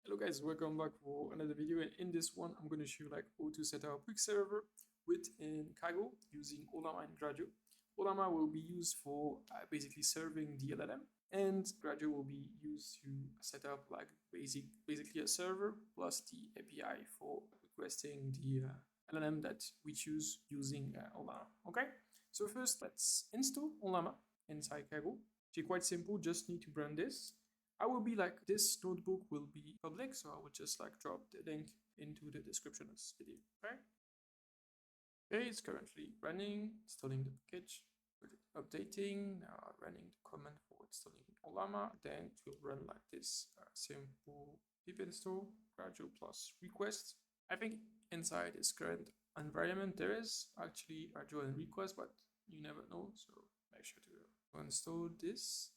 Hello guys, welcome back for another video, and in this one I'm going to show you like how to set up a quick server within Kaggle using Ollama and Gradio. Ollama will be used for basically serving the LLM, and Gradio will be used to set up like basically a server plus the API for requesting the LLM that we choose using Ollama. Okay, so first let's install Ollama inside Kaggle. It's quite simple, just need to run this. I will be like, this notebook will be public, so I will just like drop the link into the description of this video, right? Okay, it's currently running, installing the package, updating, now running the command for installing Ollama, then it will run like this, simple pip install, Gradio plus request. I think inside this current environment, there is actually Gradio and request, but you never know, so make sure to install this.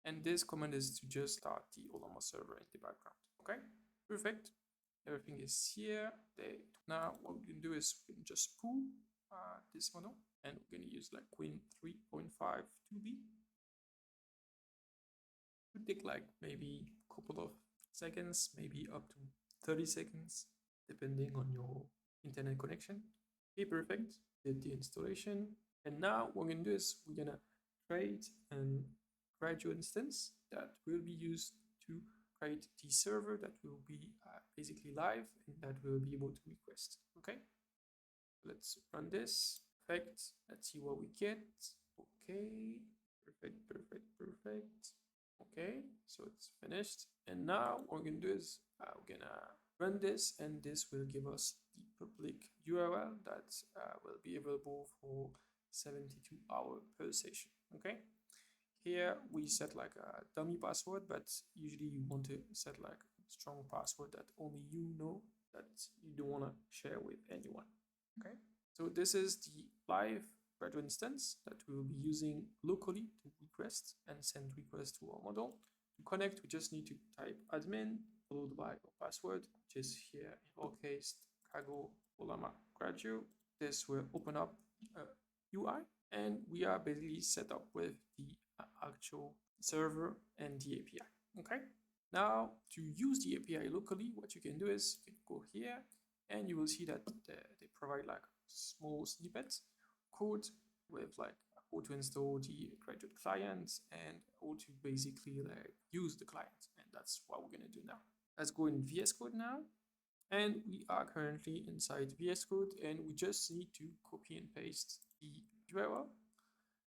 And this command is to just start the Ollama server in the background. Okay, perfect. Everything is here. Now what we can do is we can just pull this model, and we're going to use like Qwen 3.5 2B. It would take like maybe a couple of seconds, maybe up to 30 seconds, depending on your internet connection. Okay, perfect. Did the installation. And now what we're going to do is we're going to create an Gradio instance that will be used to create the server that will be basically live and that will be able to request. Okay, let's run this. Perfect. Let's see what we get. Okay, perfect. Okay, so it's finished. And now what we're gonna do is we're gonna run this, and this will give us the public URL that will be available for 72 hours per session. Okay. Here we set like a dummy password, but usually you want to set like a strong password that only you know, that you don't want to share with anyone. Okay, so this is the live Gradio instance that we will be using locally to request and send requests to our model. To connect, we just need to type admin followed by our password, which is here in our case Kaggle Ollama Gradio. This will open up a UI, and we are basically set up with the actual server and the API. Okay, now to use the API locally, what you can do is you can go here, and you will see that they provide like small snippets code with like how to install the Gradio client and how to basically like use the client, and that's what we're going to do now. Let's go in VS Code now, and we are currently inside VS Code, and we just need to copy and paste the URL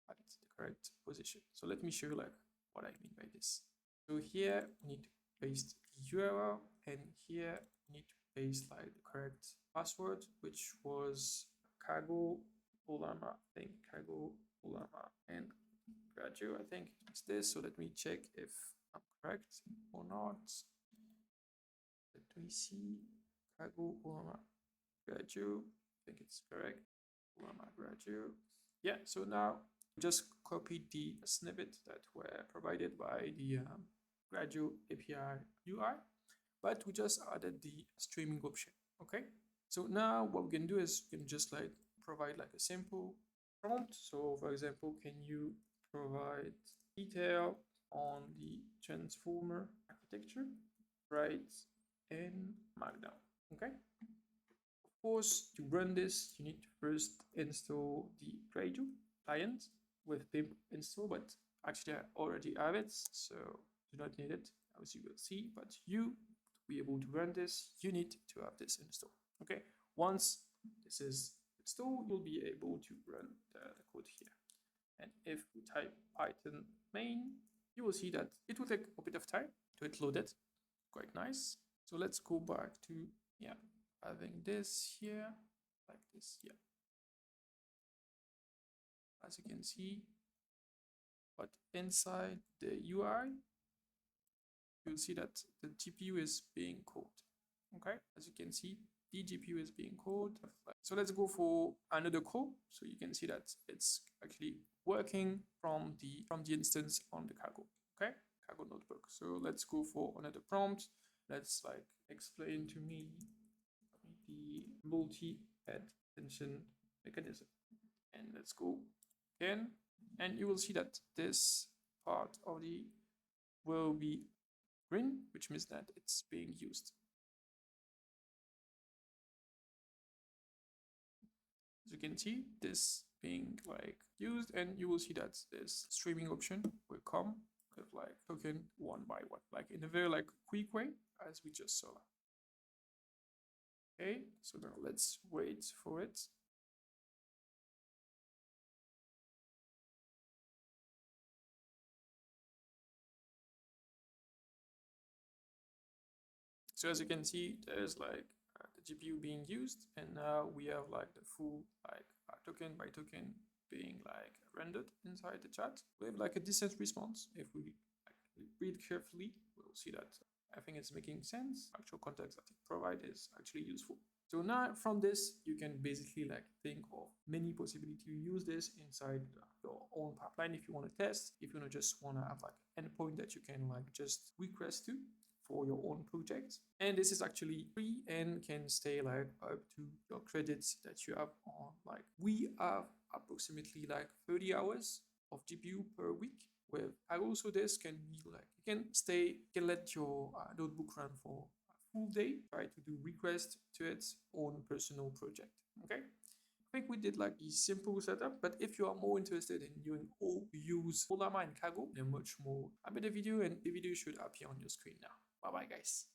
at the correct position. So let me show you like what I mean by this. So here we need to paste the URL, and here we need to paste like the correct password, which was Kaggle Ollama, I think Kaggle Ollama and Gradio. I think it's this. So let me check if I'm correct or not. Let me see. Kaggle Ollama Gradio. I think it's correct. Ollama Gradio. Yeah, so now just copied the snippet that were provided by the Gradio API UI, but we just added the streaming option. Okay, so now what we can do is we can just like provide like a simple prompt. So for example, can you provide detail on the transformer architecture, right, in Markdown? Okay, of course, to run this you need to first install the Gradio client with pip install, but actually I already have it, so do not need it, as you will see. But you, to be able to run this, you need to have this installed. Okay, once this is installed, you'll be able to run the code here. And if we type Python main, you will see that it will take a bit of time to get loaded. Quite nice. So let's go back to having this here like this. Yeah, as you can see, but inside the UI, you'll see that the GPU is being called. Okay, as you can see, the GPU is being called. So let's go for another call, so you can see that it's actually working from the instance on the Kaggle. Okay, Kaggle notebook. So let's go for another prompt. Let's like explain to me the multi-head attention mechanism, and let's go again, and you will see that this part of the will be green, which means that it's being used. As you can see, this being like used, and you will see that this streaming option will come with like token one by one, like in a very like quick way, as we just saw. Okay, so now let's wait for it. So as you can see, there's like the GPU being used, and now we have like the full like token by token being like rendered inside the chat. We have like a decent response. If we like, read carefully, we'll see that I think it's making sense. Actual context that it provides is actually useful. So now from this, you can basically like think of many possibilities to use this inside your own pipeline if you want to test, if you just want to have like endpoint that you can like just request to for your own project. And this is actually free and can stay like up to your credits that you have on. Like we have approximately like 30 hours of GPU per week. With also this can be like you can stay, you can let your notebook run for a full day, try to do request to its own personal project. Okay. I think we did like a simple setup, but if you are more interested in doing all use Ollama and Kaggle, they're much more. I made a video and the video should appear on your screen now. Bye bye guys.